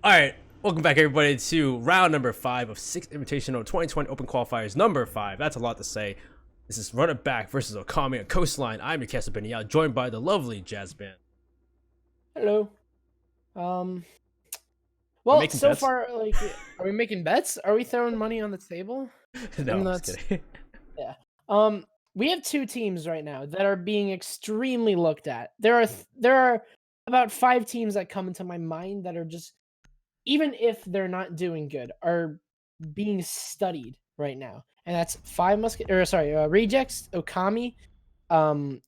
All right, welcome back everybody to round number 5 of 6th Invitational 2020 Open Qualifiers number 5. That's a lot to say. This is Run It Back versus Okami at Coastline. I'm your Castle Benny, joined by the lovely Jazz Band. Hello. We're Well, making so bets? far, like, are we making bets? Are we throwing money on the table? No, I'm just kidding. Yeah. We have two teams right now that are being extremely looked at. There are about 5 teams that come into my mind that are just, even if they're not doing good, are being studied right now. And that's Rejects, Okami,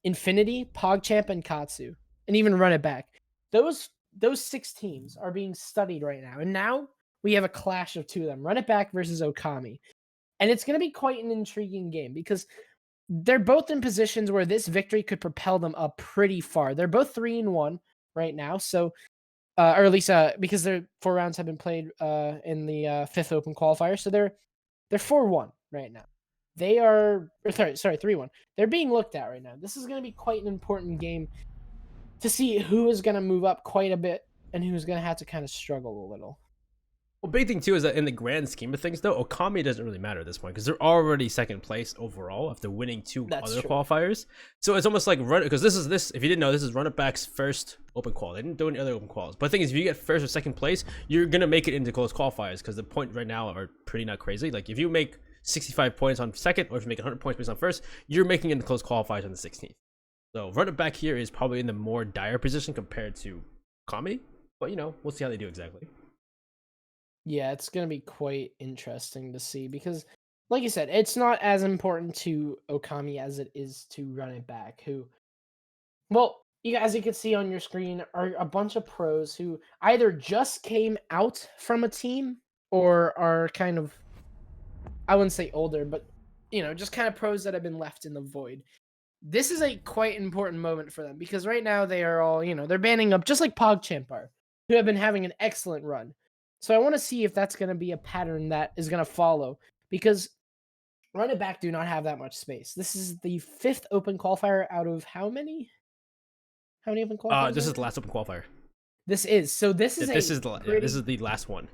Infinity, PogChamp, and Katsu, and even Run It Back. Those 6 teams are being studied right now, and now we have a clash of 2 of them: Run It Back versus Okami, and it's going to be quite an intriguing game because they're both in positions where this victory could propel them up pretty far. They're both 3-1 right now, so or at least because their 4 rounds have been played in the 5th Open Qualifier, so they're 4-1 right now. They are, sorry, 3-1. They're being looked at right now. This is going to be quite an important game to see who is going to move up quite a bit and who's going to have to kind of struggle a little. Well, big thing too is that in the grand scheme of things, though, Okami doesn't really matter at this point because they're already second place overall after winning 2 other qualifiers. So it's almost like run, because this if you didn't know, this is Run It Back's first open qual. They didn't do any other open quals. But the thing is, if you get first or second place, you're gonna make it into close qualifiers because the points right now are pretty not crazy. Like if you make 65 points on second, or if you make 100 points based on first, you're making it into close qualifiers on the 16th. So Run It Back here is probably in the more dire position compared to Okami. But you know, we'll see how they do exactly. Yeah, it's going to be quite interesting to see because, like you said, it's not as important to Okami as it is to Run It Back, who, well, as you can see on your screen, are a bunch of pros who either just came out from a team or are kind of, I wouldn't say older, but, just kind of pros that have been left in the void. This is a quite important moment for them because right now they are all, they're banding up just like PogChamp are, who have been having an excellent run. So I want to see if that's going to be a pattern that is going to follow because Run It Back do not have that much space. This is the 5th open qualifier out of how many? How many open qualifiers? This is the last open qualifier. This is this is the last one.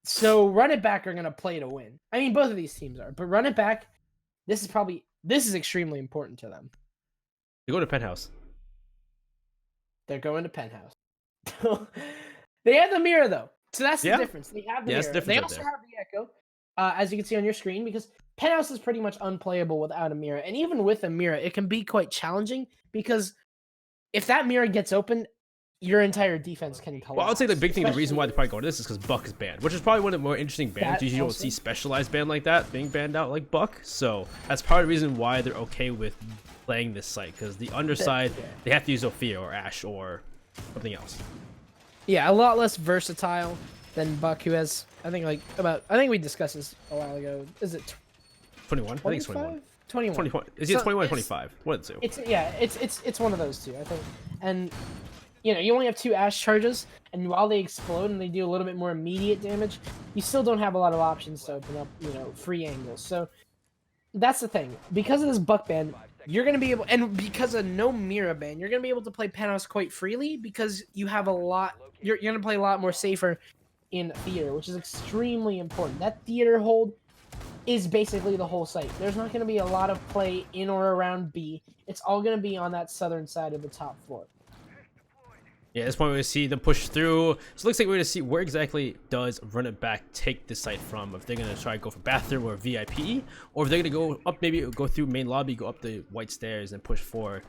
So Run It Back are going to play to win. I mean, both of these teams are, but Run It Back, this is extremely important to them. They go to Penthouse. They're going to Penthouse. They have the mirror though, so that's the difference. They have the mirror. They also have the echo, as you can see on your screen, because Penthouse is pretty much unplayable without a mirror, and even with a mirror, it can be quite challenging because if that mirror gets open, your entire defense can collapse. Well, I would say the big thing, the reason why they probably go to this is because Buck is banned, which is probably one of the more interesting bans. Usually you don't see specialized band like that being banned out like Buck, so that's part of the reason why they're okay with playing this site, because the underside, they have to use Sophia or Ash or something else. Yeah, a lot less versatile than Buck, who has, I think we discussed this a while ago. Is it 21? I think it's 21. 21. Is it 21 or 25? One of the two. It's one of those two, I think. And you only have 2 Ash charges, and while they explode and they do a little bit more immediate damage, you still don't have a lot of options to open up, free angles. So that's the thing. Because of this Buck ban, you're going to be able, and because of no Mira ban, you're going to be able to play Penthouse quite freely because you have a lot, you're going to play a lot more safer in theater, which is extremely important. That theater hold is basically the whole site. There's not going to be a lot of play in or around B. It's all going to be on that southern side of the top floor. Yeah, at this point we're going to see them push through. So it looks like we're going to see where exactly does Run It Back take the site from. If they're going to try to go for bathroom or VIP, or if they're going to go up, maybe go through main lobby, go up the white stairs and push for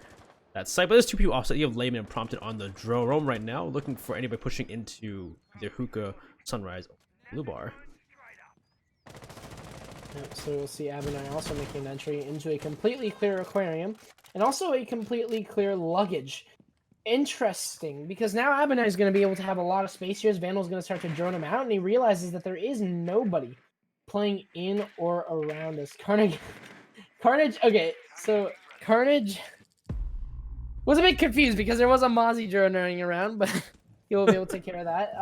that site. But there's 2 people offset. You have Layman and Prompted on the drone right now, looking for anybody pushing into either Hookah, Sunrise, or Blue Bar. So we'll see Abinai also making an entry into a completely clear aquarium and also a completely clear luggage. Interesting, because now Abinai is going to be able to have a lot of space here as Vandal's going to start to drone him out, and he realizes that there is nobody playing in or around us. Carnage, okay, so Carnage was a bit confused because there was a Mozzie drone running around, but he will be able to take care of that.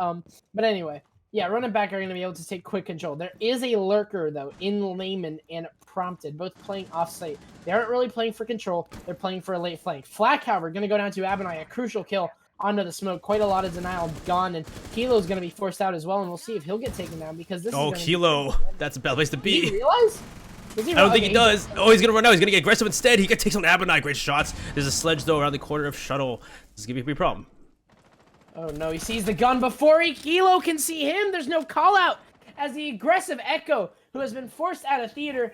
But anyway, yeah, Run It Back are going to be able to take quick control. There is a lurker, though, in Layman and Prompted, both playing off-site. They aren't really playing for control. They're playing for a late flank. Flat, however, going to go down to Abinai, a crucial kill onto the smoke. Quite a lot of denial gone, and Kilo's going to be forced out as well, and we'll see if he'll get taken down because this is Kilo. That's a bad place to be. Did he realize? I don't think he does. Oh, he's going to run out. He's going to get aggressive instead. He takes on Abonai. Great shots. There's a sledge, though, around the corner of Shuttle. This is going to be a big problem. Oh, no. He sees the gun before Kilo can see him. There's no call-out as the aggressive Echo, who has been forced out of theater.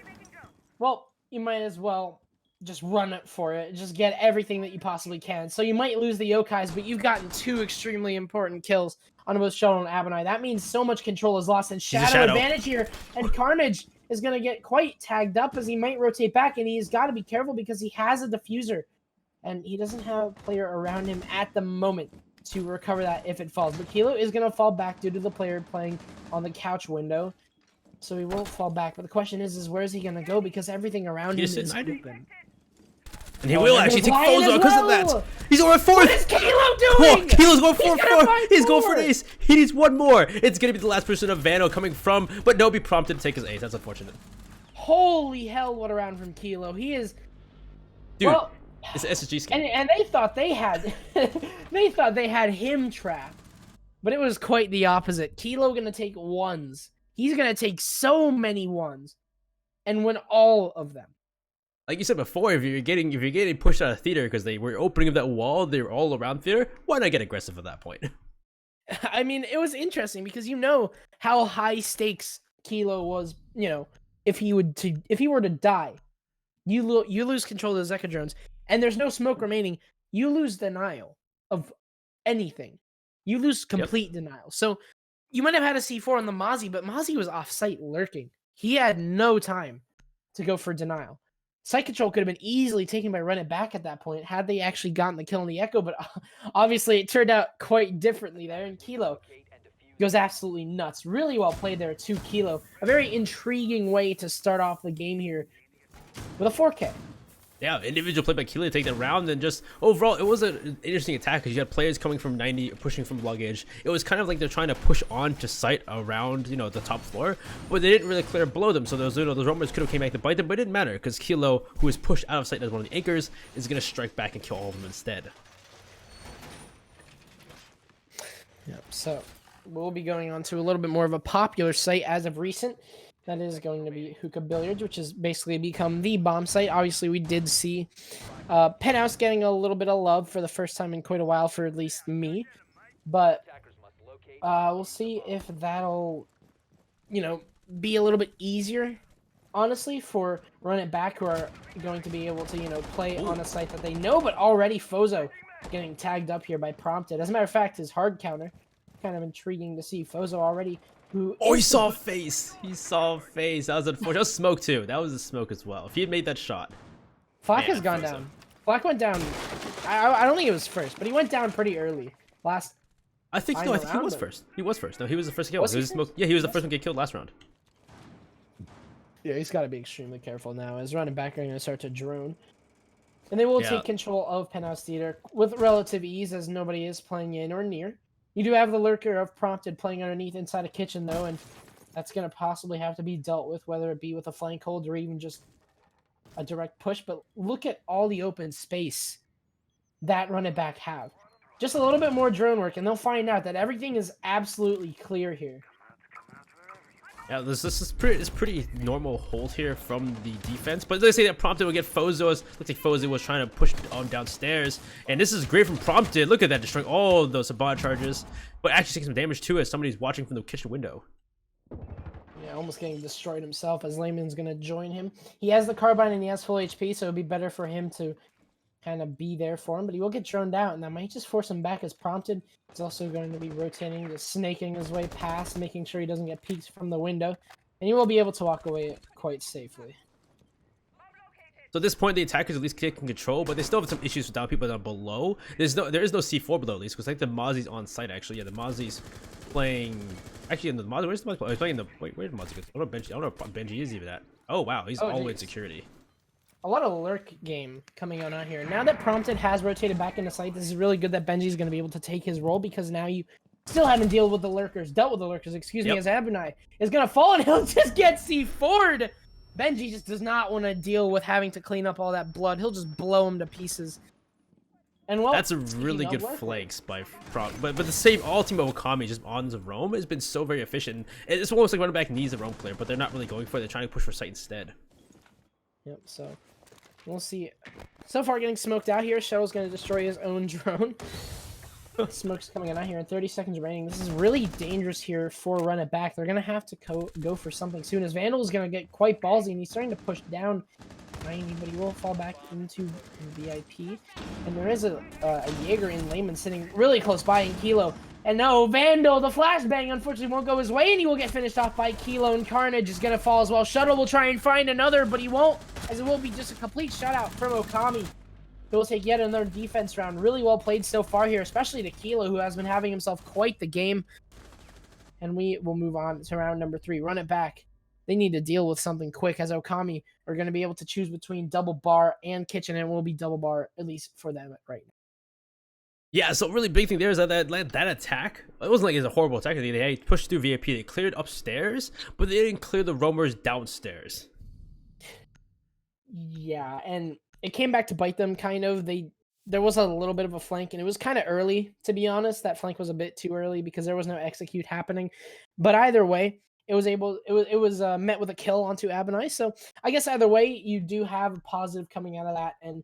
Well, you might as well just run it for it. Just get everything that you possibly can. So you might lose the Yokais, but you've gotten 2 extremely important kills on both Shuttle and Abonai. That means so much control is lost, and Shadow advantage here, and Carnage is going to get quite tagged up as he might rotate back, and he's got to be careful because he has a diffuser, and he doesn't have a player around him at the moment to recover that if it falls. But Kilo is going to fall back due to the player playing on the couch window, so he won't fall back. But the question is where is he going to go, because everything around him is open. And he will actually take Fozo because of that. He's over 4th. What is Kilo doing? Oh, Kilo's going for 4. He's going for an ace. He needs 1 more. It's going to be the last person of Vano coming from, but no, be prompted to take his ace. That's unfortunate. Holy hell, what a round from Kilo. He is... Dude, well, it's an SSG skin. And they thought they had... they thought they had him trapped. But it was quite the opposite. Kilo going to take 1s. He's going to take so many 1s. And win all of them. Like you said before, if you're getting pushed out of theater because they were opening up that wall, they were all around theater, why not get aggressive at that point? I mean, it was interesting because you know how high stakes Kilo was, you know, if he were to die, you lose control of the Zeka drones, and there's no smoke remaining, you lose denial of anything. You lose complete denial. So you might have had a C4 on the Mozzie, but Mozzie was off-site lurking. He had no time to go for denial. Site control could have been easily taken by Run It Back at that point had they actually gotten the kill on the Echo, but obviously it turned out quite differently there, and Kilo goes absolutely nuts. Really well played there, 2 Kilo. A very intriguing way to start off the game here with a 4K. Yeah, individual play by Kilo to take that round, and just overall, it was an interesting attack because you had players coming from 90, pushing from luggage. It was kind of like they're trying to push on to site around, you know, the top floor, but they didn't really clear below them. So those, you know, those roamers could have came back to bite them, but it didn't matter because Kilo, who was pushed out of sight as one of the anchors, is going to strike back and kill all of them instead. Yep. So we'll be going on to a little bit more of a popular site as of recent. That is going to be Hookah Billiards, which has basically become the bomb site. Obviously, we did see Penthouse getting a little bit of love for the first time in quite a while, for at least me. But we'll see if that'll, you know, be a little bit easier, honestly, for Run It Back, who are going to be able to, you know, play on a site that they know. But already Fozo getting tagged up here by Prompted. As a matter of fact, his hard counter, kind of intriguing to see Fozo already. Oh, he saw a face. He saw a face. That was unfortunate. That was smoke too. That was a smoke as well. If he had made that shot. Flak has gone down. Flak went down. I don't think it was first, but he went down pretty early. I think he was first. He was first. No, he was the first to kill. Yeah, he was the first one to get killed last round. Yeah, he's got to be extremely careful now. As Run It Back are going to start to drone. And they will take control of Penthouse Theater with relative ease, as nobody is playing in or near. You do have the lurker of Prompted playing underneath inside a kitchen, though, and that's going to possibly have to be dealt with, whether it be with a flank hold or even just a direct push. But look at all the open space that Run It Back have. Just a little bit more drone work, and they'll find out that everything is absolutely clear here. Yeah, this is pretty normal hold here from the defense, but they say that Prompted will get Fozo. Looks like Fozo was trying to push downstairs, and this is great from Prompted. Look at that, destroying all those Sabbat charges, but actually taking some damage too as somebody's watching from the kitchen window. Yeah, almost getting destroyed himself as Layman's going to join him. He has the carbine and he has full HP, so it'd be better for him to kind of be there for him, but he will get droned out, and that might just force him back as Prompted. He's also going to be rotating, just snaking his way past, making sure he doesn't get peeked from the window, and he will be able to walk away quite safely. So at this point, the attackers at least taking control, but they still have some issues with down people down below. There is no C4 below at least, because like the Mozzie's on site actually. Yeah, the Mozzie's playing. Actually, in the Mozzie, where's the Mozzie? He's playing the. Wait, where's the Mozzie? I don't know if Benji is even at. Oh wow, he's all the way in security. A lot of lurk game coming on out here. Now that Prompted has rotated back into sight, this is really good that Benji's going to be able to take his role, because now you still haven't dealt with the lurkers, excuse me, as Abonai is going to fall and he'll just get C4'd. Benji just does not want to deal with having to clean up all that blood. He'll just blow him to pieces. And well, that's a really good flanks by but the same all team of Okami just on the roam has been so very efficient. It's almost like running back needs a roam clear, but they're not really going for it. They're trying to push for site instead. Yep. So we'll see. So far, getting smoked out here. Shuttle's going to destroy his own drone. Smoke's coming out here in 30 seconds remaining. This is really dangerous here for run it back. They're going to have to go for something soon, as Vandal is going to get quite ballsy, and he's starting to push down 90, but he will fall back into VIP. And there is a Jaeger in Layman sitting really close by in Kilo. And no, Vandal, the flashbang, unfortunately won't go his way, and he will get finished off by Kilo, and Carnage is going to fall as well. Shuttle will try and find another, but he won't, as it will be just a complete shutout from Okami. He will take yet another defense round. Really well played so far here, especially to Kilo, who has been having himself quite the game. And we will move on to round number 3. Run it back. They need to deal with something quick, as Okami are going to be able to choose between double bar and kitchen, and it will be double bar, at least for them right now. Yeah, so really big thing there is that attack, it wasn't like it was a horrible attack. They pushed through VIP, they cleared upstairs, but they didn't clear the roamers downstairs. Yeah, and it came back to bite them, kind of. There was a little bit of a flank, and it was kind of early, to be honest. That flank was a bit too early because there was no execute happening. But either way, it was met with a kill onto Abonai. So I guess either way, you do have a positive coming out of that. And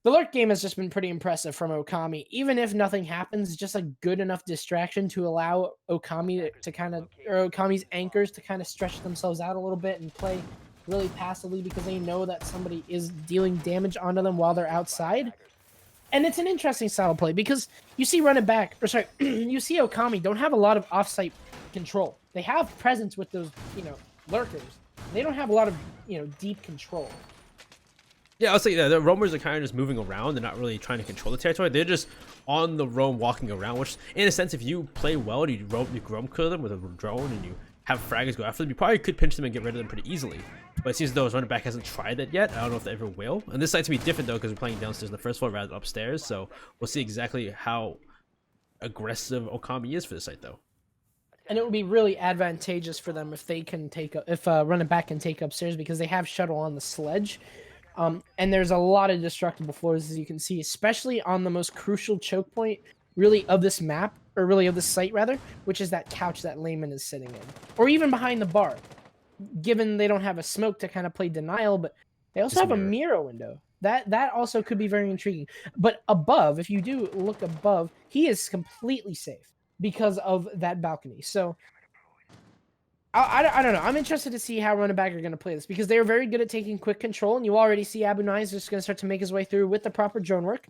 the lurk game has just been pretty impressive from Okami. Even if nothing happens, just a good enough distraction to allow Okami to kind of, or Okami's anchors to kind of stretch themselves out a little bit and play really passively, because they know that somebody is dealing damage onto them while they're outside. And it's an interesting style of play, because you see run it back, or sorry, you see Okami don't have a lot of offsite control. They have presence with those, lurkers. They don't have a lot of, deep control. Yeah, I'll say the roamers are kind of just moving around. They're not really trying to control the territory. They're just on the roam, walking around, which, in a sense, if you play well and you roam kill them with a drone and you have fraggers go after them, you probably could pinch them and get rid of them pretty easily. But it seems as though his running back hasn't tried that yet. I don't know if they ever will. And this site's gonna be different though, because we're playing downstairs on the first floor rather than upstairs. So we'll see exactly how aggressive Okami is for this site though. And it would be really advantageous for them if they can running back can take upstairs, because they have shuttle on the sledge. And there's a lot of destructible floors, as you can see, especially on the most crucial choke point, really, of this map, or really of this site, rather, which is that couch that Layman is sitting in. Or even behind the bar, given they don't have a smoke to kind of play denial, but they also have a mirror window. That also could be very intriguing. But above, if you do look above, he is completely safe because of that balcony. So I don't know. I'm interested to see how running back are going to play this, because they're very good at taking quick control, and you already see Abunai is just going to start to make his way through with the proper drone work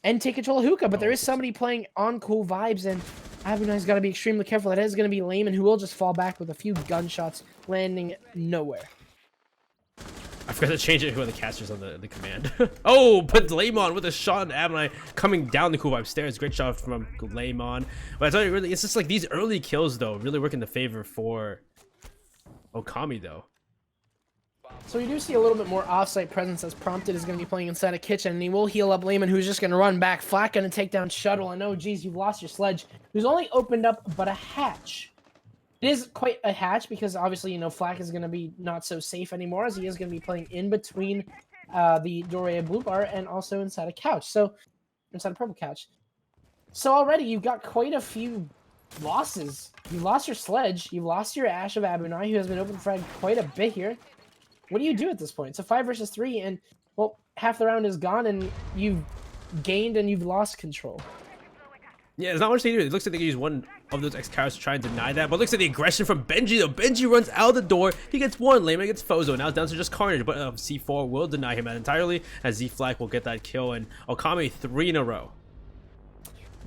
and take control of Hookah. But there is somebody playing on cool vibes, and Abunai's got to be extremely careful. That is going to be Layman, who will just fall back with a few gunshots landing nowhere. I forgot to change it when the caster's on the command. Oh, but Layman with a shot, and Abonai coming down the cool vibe stairs. Great shot from Layman. But I tell you, really, it's just like these early kills though really work in the favor for Okami though. So we do see a little bit more offsite presence, as Prompted is going to be playing inside a kitchen, and he will heal up Layman, who's just going to run back. Flat going to take down Shuttle, and oh geez, you've lost your sledge, who's only opened up but a hatch. It is quite a hatch, because obviously, Flak is going to be not so safe anymore, as he is going to be playing in between the doorway of Blue Bar and also inside a couch. So, inside a purple couch. So already, you've got quite a few losses. You lost your sledge. You lost your Ash of Abunai, who has been open fragged quite a bit here. What do you do at this point? It's a 5 versus 3, and, well, half the round is gone, and you've gained and you've lost control. Yeah, there's not much they do. It looks like they can use one of those X-Cars to try and deny that. But it looks like the aggression from Benji, though. Benji runs out the door. He gets one. Layman gets Fozo. Now it's down to just Carnage. But C4 will deny him that entirely, as Z-Flag will get that kill. And Okami 3 in a row.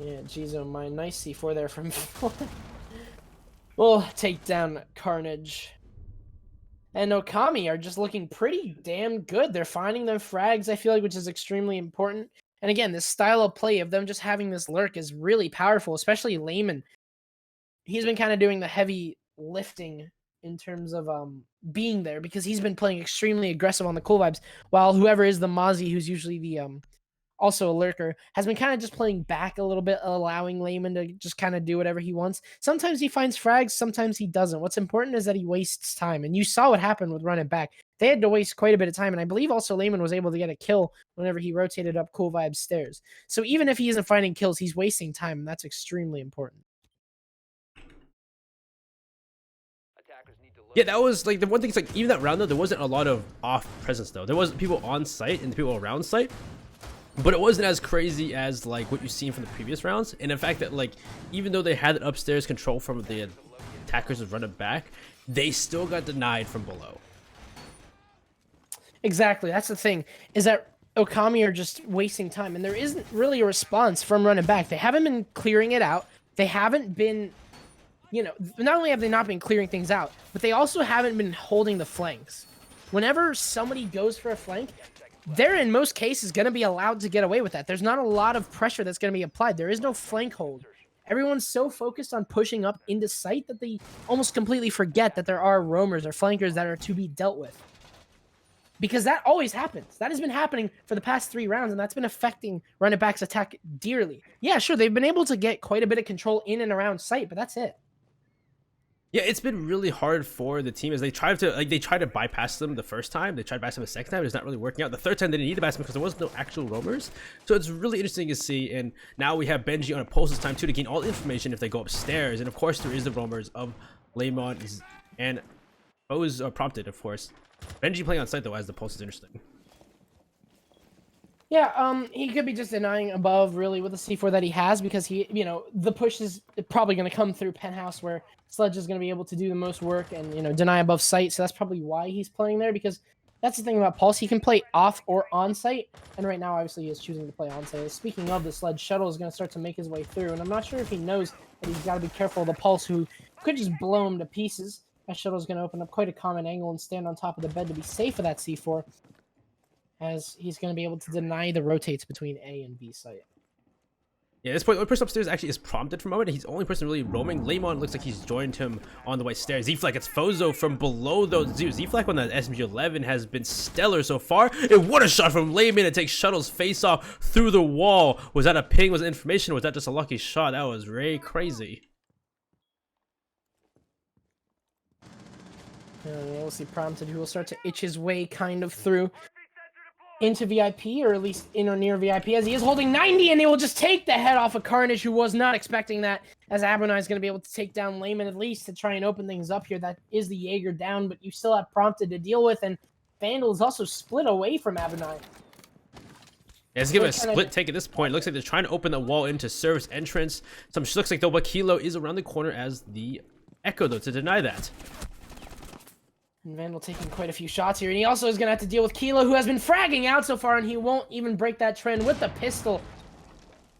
Yeah, geez, oh my. Nice C4 there from We'll take down Carnage. And Okami are just looking pretty damn good. They're finding their frags, I feel like, which is extremely important. And again, this style of play of them just having this lurk is really powerful, especially Layman. He's been kind of doing the heavy lifting in terms of being there, because he's been playing extremely aggressive on the cool vibes, while whoever is the Mozzie, who's usually the also a lurker, has been kind of just playing back a little bit, allowing Layman to just kind of do whatever he wants. Sometimes he finds frags, sometimes he doesn't. What's important is that he wastes time, and you saw what happened with running back. They had to waste quite a bit of time, and I believe also Layman was able to get a kill whenever he rotated up Cool Vibes stairs. So even if he isn't finding kills, he's wasting time, and that's extremely important. Yeah, that was like the one thing. Is like even that round though, there wasn't a lot of off presence though. There wasn't people on site and people around site, but it wasn't as crazy as like what you've seen from the previous rounds. And the fact that like even though they had upstairs control from the attackers was running back, they still got denied from below. Exactly, that's the thing, is that Okami are just wasting time, and there isn't really a response from running back. They haven't been clearing it out. They haven't been, you know, not only have they not been clearing things out, but they also haven't been holding the flanks. Whenever somebody goes for a flank, they're in most cases going to be allowed to get away with that. There's not a lot of pressure that's going to be applied. There is no flank hold. Everyone's so focused on pushing up into sight that they almost completely forget that there are roamers or flankers that are to be dealt with. Because that always happens. That has been happening for the past 3 rounds, and that's been affecting running back's attack dearly. Yeah, sure, they've been able to get quite a bit of control in and around sight, but that's it. Yeah, it's been really hard for the team as they tried to bypass them the first time. They tried to bypass them the second time. It's not really working out. The third time they didn't need to bypass them because there was no actual roamers. So it's really interesting to see. And now we have Benji on a pulse this time too to gain all the information if they go upstairs. And of course there is the roamers of Lemon and O's are prompted, of course. Benji playing on site though as the pulse is interesting. Yeah, he could be just denying above really with the C4 that he has because he, you know, the push is probably going to come through Penthouse where Sledge is going to be able to do the most work and, you know, deny above site. So that's probably why he's playing there, because that's the thing about Pulse. He can play off or on site. And right now, obviously, he is choosing to play on site. Speaking of, the Sledge shuttle is going to start to make his way through. And I'm not sure if he knows that he's got to be careful of the Pulse, who could just blow him to pieces. That shuttle is going to open up quite a common angle and stand on top of the bed to be safe for that C4, as he's going to be able to deny the rotates between A and B site. Yeah, at this point, the only person upstairs actually is prompted from moment. He's the only person really roaming. Lemon looks like he's joined him on the white stairs. Z-Flag gets Fozo from below those. Z-Flag on that SMG-11 has been stellar so far. And what a shot from Layman to take Shuttle's face off through the wall. Was that a ping? Was it information? Or was that just a lucky shot? That was very crazy. We'll see prompted, who will start to itch his way kind of through into VIP, or at least in or near VIP, as he is holding 90, and they will just take the head off of Carnage, who was not expecting that, as Abonai is going to be able to take down Layman at least to try and open things up here. That is the Jaeger down, but you still have prompted to deal with, and Vandal is also split away from Abonai. Yeah, let's give it a split take at this point. It looks like they're trying to open the wall into service entrance. Looks like though, but Kilo is around the corner as the Echo though to deny that. And Vandal taking quite a few shots here, and he also is going to have to deal with Kilo, who has been fragging out so far, and he won't even break that trend with the pistol.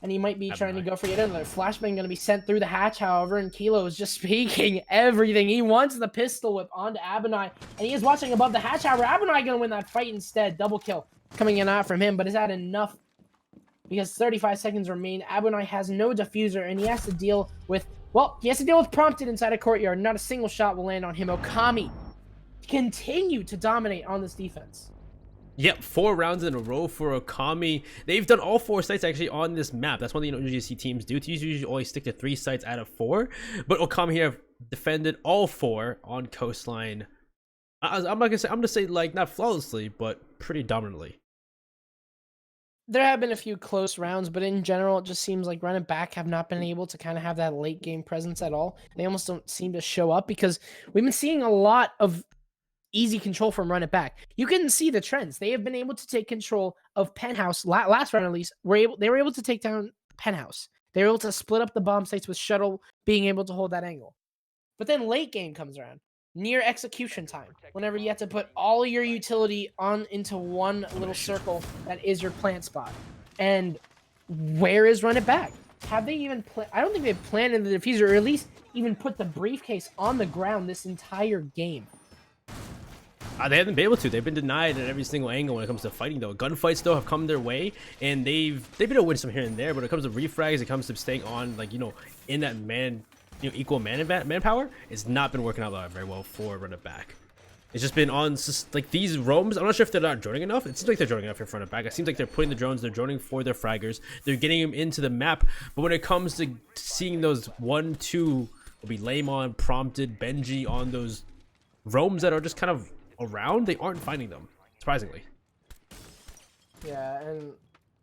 And he might be trying to go for yet another flashbang going to be sent through the hatch, however, and Kilo is just speaking everything. He wants the pistol whip onto Abonai, and he is watching above the hatch, however, Abonai going to win that fight instead. Double kill coming in out from him, but is that enough? Because 35 seconds remain. Abonai has no diffuser, and he has to deal with, well, he has to deal with prompted inside a courtyard. Not a single shot will land on him. Okami continue to dominate on this defense. Yep, 4 rounds in a row for Okami. They've done all 4 sites actually on this map. That's one thing you don't usually see teams do. Teams usually only stick to 3 sites out of 4. But Okami here have defended all 4 on coastline. I'm gonna say like not flawlessly, but pretty dominantly. There have been a few close rounds, but in general, it just seems like running back have not been able to kind of have that late game presence at all. They almost don't seem to show up because we've been seeing a lot of easy control from run it back. You can see the trends. They have been able to take control of Penthouse. Last round at least, they were able to take down Penthouse. They were able to split up the bomb sites with Shuttle being able to hold that angle. But then late game comes around, near execution time, whenever you have to put all your utility on into one little circle that is your plant spot. And where is run it back? Have they even I don't think they've planned in the diffuser, or at least even put the briefcase on the ground this entire game. They haven't been able to. They've been denied at every single angle when it comes to fighting, though. Gunfights, though, have come their way, and they've been able to win some here and there. But when it comes to refrags, it comes to staying on, like, you know, in that equal manpower, it's not been working out very well for run it back. It's just been on like these roams. I'm not sure if they're not droning enough. It seems like they're droning enough in front and back. It seems like they're putting the drones. They're droning for their fraggers. They're getting them into the map. But when it comes to seeing those 1-2, will be lame on prompted Benji on those roams that are just kind of around, they aren't finding them, surprisingly. Yeah, and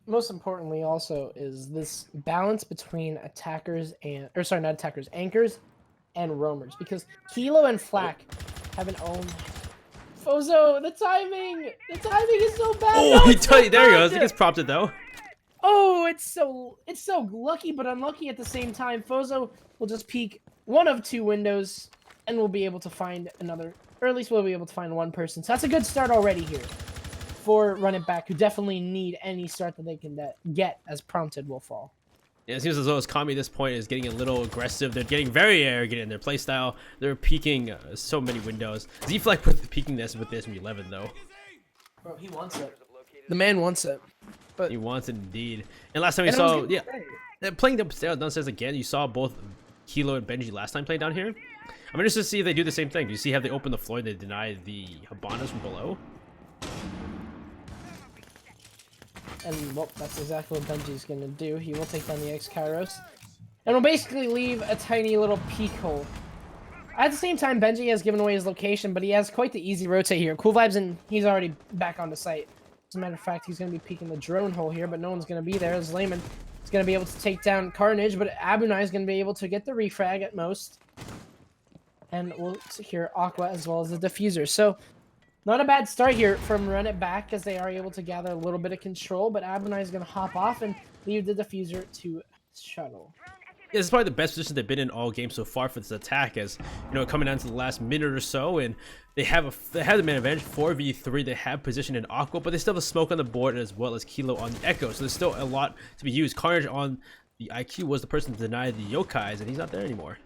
most importantly also is this balance between attackers and, or sorry, not attackers, anchors and roamers, because Kilo and Flak have an own. Fozo, the timing is so bad. Oh, no, he there he goes. He gets prompted though. Oh, it's so lucky but unlucky at the same time. Fozo will just peek one of two windows and we'll be able to find another, or at least we'll be able to find one person. So that's a good start already here for Run It Back, who definitely need any start that they can get, as prompted will fall. Yeah, it seems as though Okami at this point is getting a little aggressive. They're getting very arrogant in their playstyle. They're peeking so many windows. Z-Flag with peeking this with this 11 though. Bro, he wants it. The man wants it. But he wants it indeed. And last time we saw, yeah, playing downstairs again. You saw both Kilo and Benji last time playing down here. I'm interested to see if they do the same thing. Do you see how they open the floor and they deny the Habanas from below? And well, that's exactly what Benji's gonna do. He will take down the X-Kairos. And will basically leave a tiny little peek hole. At the same time, Benji has given away his location, but he has quite the easy rotate here. Cool Vibes, and he's already back on the site. As a matter of fact, he's going to be peeking the drone hole here, but no one's going to be there. As Layman is going to be able to take down Carnage, but Abunai is going to be able to get the refrag at most. And we'll secure Aqua as well as the diffuser. So, not a bad start here from Run It Back, as they are able to gather a little bit of control, but Abunai is going to hop off and leave the diffuser to Shuttle. Yeah, this is probably the best position they've been in all game so far for this attack, as you know, coming down to the last minute or so, and they have the man advantage 4v3. They have position in Aqua, but they still have a smoke on the board as well as Kilo on the Echo, so there's still a lot to be used. Carnage on the IQ was the person to deny the Yokais, and he's not there anymore.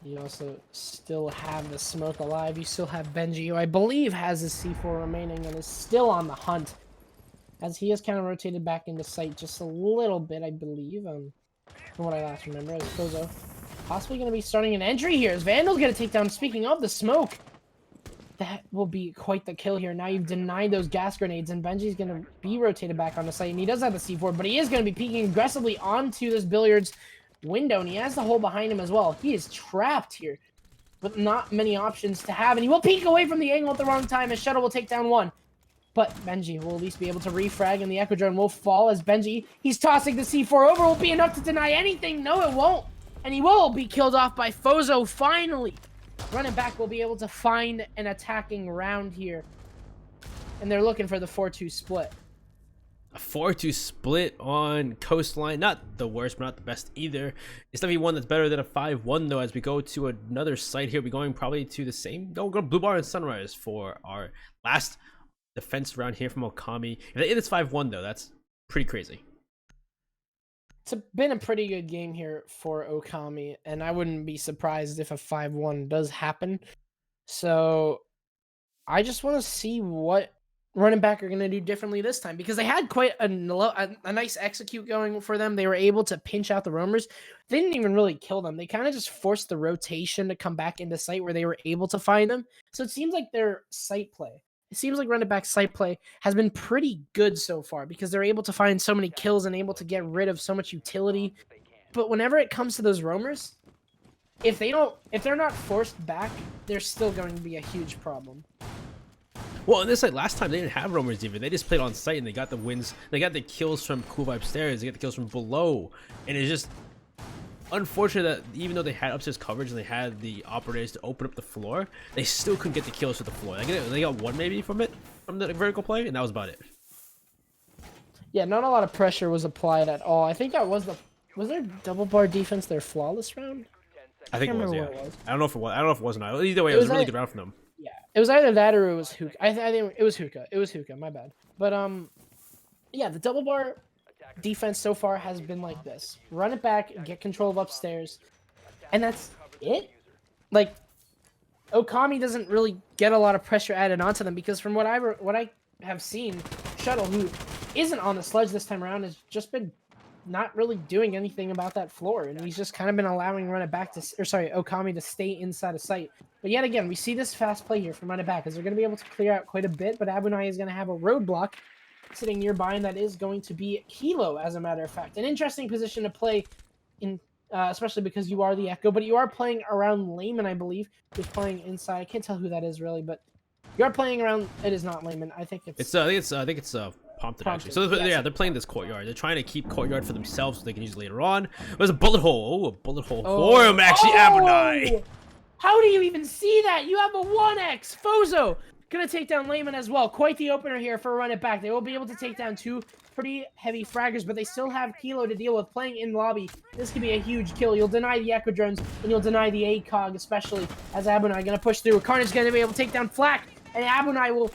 You also still have the smoke alive. You still have Benji, who I believe has his C4 remaining and is still on the hunt, as he has kind of rotated back into sight just a little bit, I believe, from what I last remember, as Kozo possibly going to be starting an entry here, as Vandal's going to take down, speaking of the smoke, that will be quite the kill here. Now you've denied those gas grenades, and Benji's going to be rotated back on the site, and he does have the C4, but he is going to be peeking aggressively onto this billiards window, and he has the hole behind him as well. He is trapped here with not many options to have, and he will peek away from the angle at the wrong time, as Shuttle will take down one. But Benji will at least be able to refrag, and the Echo Drone will fall, as Benji, he's tossing the C4 over, will be enough to deny anything. No, it won't. And he will be killed off by Fozo, finally. Running Back will be able to find an attacking round here. And they're looking for the 4-2 split. A 4-2 split on Coastline. Not the worst, but not the best either. It's definitely one that's better than a 5-1, though, as we go to another site here. We're going probably to the same. No, we're going to Blue Bar and Sunrise for our last defense round here from Okami. If it's 5-1 though, that's pretty crazy. It's been a pretty good game here for Okami, and I wouldn't be surprised if a 5-1 does happen. So I just want to see what Running Back are going to do differently this time, because they had quite a nice execute going for them. They were able to pinch out the roamers. They didn't even really kill them. They kind of just forced the rotation to come back into sight where they were able to find them. So it seems like their sight play, it seems like Run It Back's site play has been pretty good so far, because they're able to find so many kills and able to get rid of so much utility. But whenever it comes to those roamers, if they're not forced back, they're still going to be a huge problem. Well, in this site last time they didn't have roamers even. They just played on site and they got the wins. They got the kills from Cool Vibe Stairs. They got the kills from below, and it's just unfortunate that even though they had upstairs coverage and they had the operators to open up the floor, they still couldn't get the kills to the floor. They got one maybe from the vertical play, and that was about it. Yeah, not a lot of pressure was applied at all. I think that was their double bar defense their flawless round? I think it was, yeah. I don't know if it was. I don't know if it was or not. Either way, it was a really good round from them. Yeah, it was either that or it was Hookah. I think it was Hookah. It was Hookah. My bad. But yeah, the double bar defense so far has been like this: Run It Back, get control of upstairs, and that's it. Like, Okami doesn't really get a lot of pressure added onto them, because from what I have seen, Shuttle, who isn't on the sledge this time around, has just been not really doing anything about that floor, and he's just kind of been allowing Run It Back to, or sorry, Okami to stay inside of sight. But yet again, we see this fast play here from Run It Back, as they're going to be able to clear out quite a bit, but Abunai is going to have a roadblock sitting nearby, and that is going to be Kilo, as a matter of fact. An interesting position to play in, especially because you are the Echo, but you are playing around Layman, I believe, who's playing inside. I can't tell who that is really, but you are playing around. It is not Layman. I think it's. I think it's Prompted actually. So yeah, they're playing this courtyard. They're trying to keep courtyard for themselves so they can use it later on. There's a bullet hole. Oh, a bullet hole for him actually. Abunai. How do you even see that? You have a 1x. Fozo gonna take down Layman as well. Quite the opener here for Run It Back. They will be able to take down two pretty heavy fraggers, but they still have Kilo to deal with playing in lobby. This could be a huge kill. You'll deny the Echo drones, and you'll deny the ACOG, especially as Abunai gonna push through. Carnage gonna be able to take down Flak, and Abunai will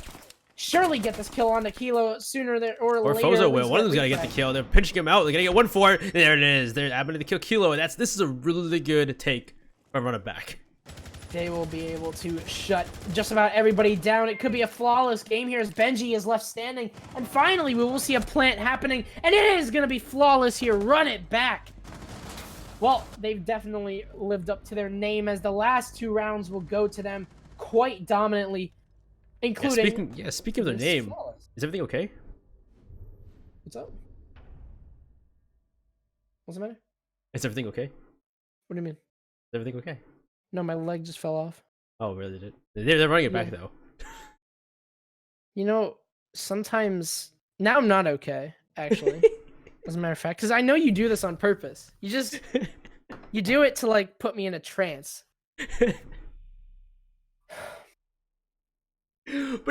surely get this kill on the Kilo sooner or later. Or Fozo will. One of them's gotta get the kill. They're pinching him out. They're gonna get 1 for it. There it is. They're Abunai to kill Kilo. And this is a really good take from Run It Back. They will be able to shut just about everybody down. It could be a flawless game here as Benji is left standing. And finally, we will see a plant happening. And it is going to be flawless here. Run It Back. Well, they've definitely lived up to their name, as the last 2 rounds will go to them quite dominantly, including... Speaking of their name, flawless. Is everything okay? What's up? What's the matter? Is everything okay? What do you mean? Is everything okay? No, my leg just fell off. Oh, really? They're running it back, though. You know, sometimes... Now I'm not okay, actually. As a matter of fact, because I know you do this on purpose. You just... you do it to, like, put me in a trance. But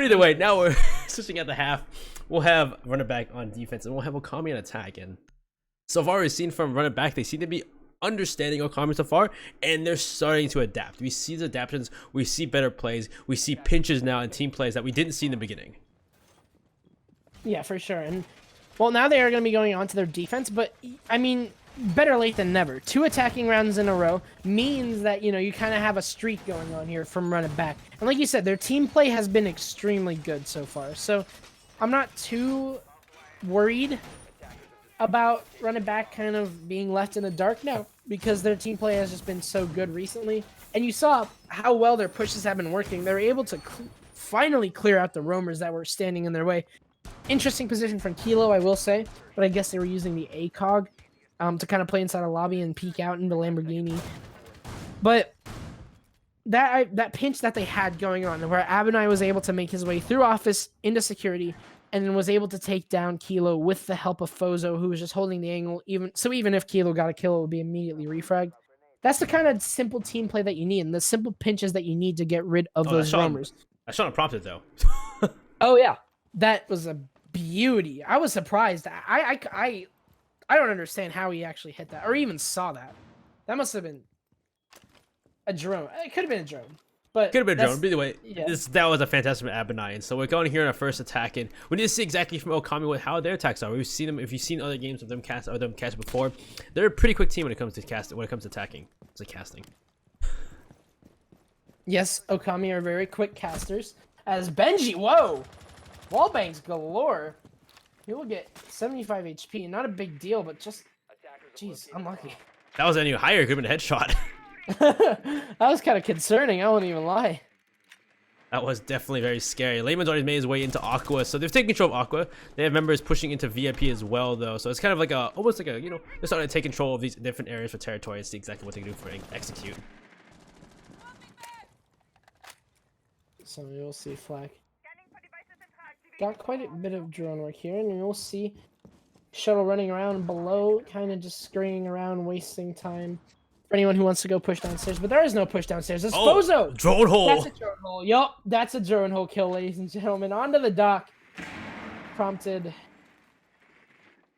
either way, now we're switching at the half. We'll have Run It Back on defense, and we'll have Okami on attack. And so far, we've seen from Run It Back, they seem to be understanding Okami so far, and they're starting to adapt. We see the adaptations, we see better plays, we see pinches now and team plays that we didn't see in the beginning. Yeah, for sure. And well, now they are going to be going on to their defense, but I mean, better late than never. 2 attacking rounds in a row means that, you know, you kind of have a streak going on here from Run It Back. And like you said, their team play has been extremely good so far. So I'm not too worried about Run It Back kind of being left in the dark now, because their team play has just been so good recently. And you saw how well their pushes have been working. They're able to finally clear out the roamers that were standing in their way. Interesting position from Kilo, I will say, but I guess they were using the ACOG to kind of play inside a lobby and peek out into Lamborghini. But that pinch that they had going on, where Abunai was able to make his way through office into security, and then was able to take down Kilo with the help of Fozo, who was just holding the angle. Even if Kilo got a kill, it would be immediately refragged. That's the kind of simple team play that you need, and the simple pinches that you need to get rid of those roamers. I shot him prompted, though. Oh, yeah. That was a beauty. I was surprised. I don't understand how he actually hit that, or even saw that. That must have been a drone. It could have been a drone. But could have been a drone. By the way, yeah. That was a fantastic Abunai. And so we're going here in our first attack, and we need to see exactly from Okami how their attacks are. We've seen them. If you've seen other games of them cast before, they're a pretty quick team when it comes to attacking. It's like casting. Yes, Okami are very quick casters. As Benji, whoa, wallbangs galore. He will get 75 HP. Not a big deal, but just, jeez, unlucky. That was any higher. Could have been a headshot. That was kind of concerning, I won't even lie. That was definitely very scary. Layman's already made his way into Aqua, so they've taken control of Aqua. They have members pushing into VIP as well, though, so it's kind of like almost like a, you know, they're starting to take control of these different areas for territory and see exactly what they can do for execute. So you'll see Flak got quite a bit of drone work here, and you'll see Shuttle running around below, kind of just scurrying around, wasting time. For anyone who wants to go push downstairs, but there is no push downstairs. It's Fozo! Drone hole! That's a drone hole. Yup, that's a drone hole kill, ladies and gentlemen. Onto the dock. Prompted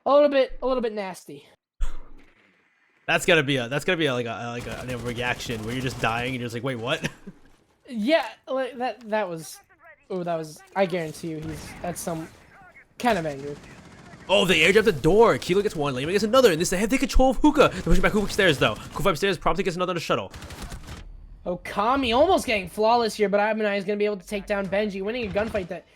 a little bit nasty. That's gotta be like a reaction where you're just dying and you're just like, wait, what? Yeah, that was I guarantee you that's some kind of angry. Oh, they airdrop the door. Kilo gets one, Layman gets another, and this they have the control of Hookah. They're pushing back Hookah upstairs, though. Kufa upstairs, Prompted gets another on the shuttle. Okami almost getting flawless here, but Abunai is going to be able to take down Benji, winning a gunfight that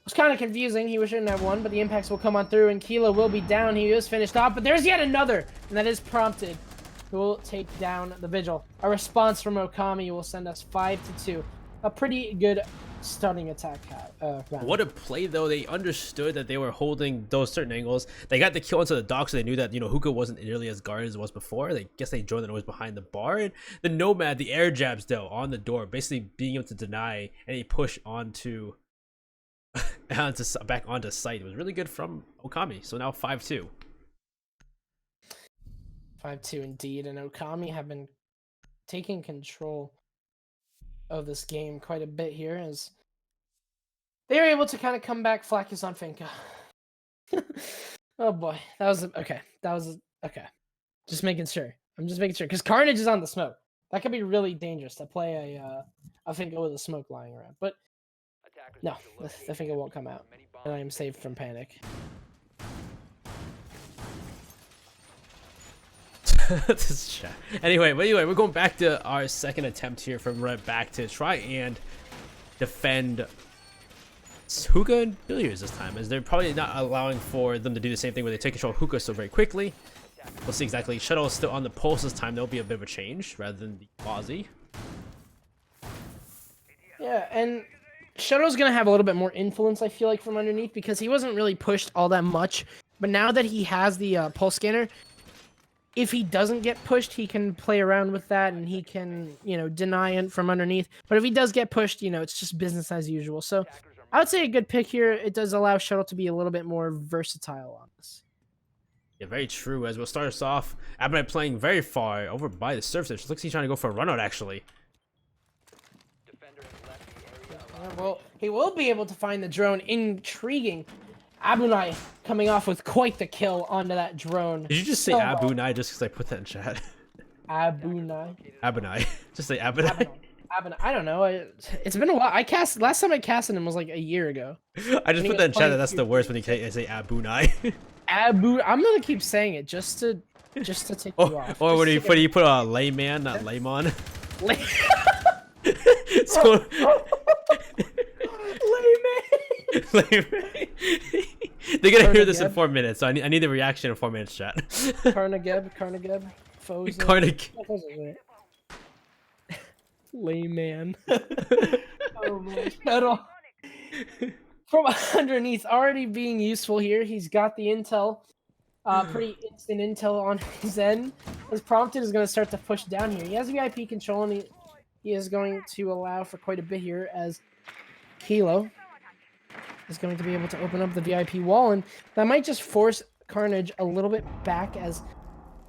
It's kind of confusing. He shouldn't have won, but the impacts will come on through, and Kilo will be down. He is finished off, but there's yet another, and that is prompted. Who will take down the Vigil. A response from Okami will send us 5-2. A pretty good starting attack round. What a play, though. They understood that they were holding those certain angles. They got the kill into the dock, so they knew that, you know, Hookah wasn't nearly as guarded as it was before. They guess they joined the noise behind the bar. And the Nomad, the air jabs, though, on the door, basically being able to deny any push onto back onto site. It was really good from Okami. So now 5-2. 5-2 indeed, and Okami have been taking control of this game quite a bit here as they were able to kind of come back. Flak is on Finka. Oh boy, that was okay. Just making sure. I'm just making sure because Carnage is on the smoke. That could be really dangerous to play a Finka with a smoke lying around. But no, the Finka won't come out, and I am saved from panic. Anyway, we're going back to our second attempt here from right back to try and defend Hookah and Billiards this time, as they're probably not allowing for them to do the same thing where they take control of Hookah so very quickly. We'll see exactly. Shuttle is still on the pulse this time. There'll be a bit of a change rather than the Aussie. Yeah, and Shuttle's gonna have a little bit more influence, I feel like, from underneath because he wasn't really pushed all that much. But now that he has the pulse scanner, if he doesn't get pushed, he can play around with that and he can, you know, deny it from underneath. But if he does get pushed, you know, it's just business as usual. So I would say a good pick here. It does allow Shuttle to be a little bit more versatile on this. Yeah, very true. As we'll start us off, Abinite playing very far over by the surface. Looks like he's trying to go for a run out, actually. Well, he will be able to find the drone. Intriguing. Abunai coming off with quite the kill onto that drone. Did you just say Abunai just because I put that in chat? Abunai. Abunai. Just say Abunai. Abunai. I don't know. It's been a while. Last time I casted him was like a year ago. I just put that in chat that that's the worst when you say Abunai. I'm gonna keep saying it just to take you off. Or when you put a layman, not Laymon. So, They're gonna hear this in 4 minutes, so I need the reaction in 4 minutes, chat. Carnageb, Foes. Carnageb. Layman. Oh my god. From underneath, already being useful here. He's got the intel. Pretty instant intel on his end. As prompted is going to start to push down here. He has VIP control, and he is going to allow for quite a bit here as Kilo is going to be able to open up the VIP wall, and that might just force Carnage a little bit back as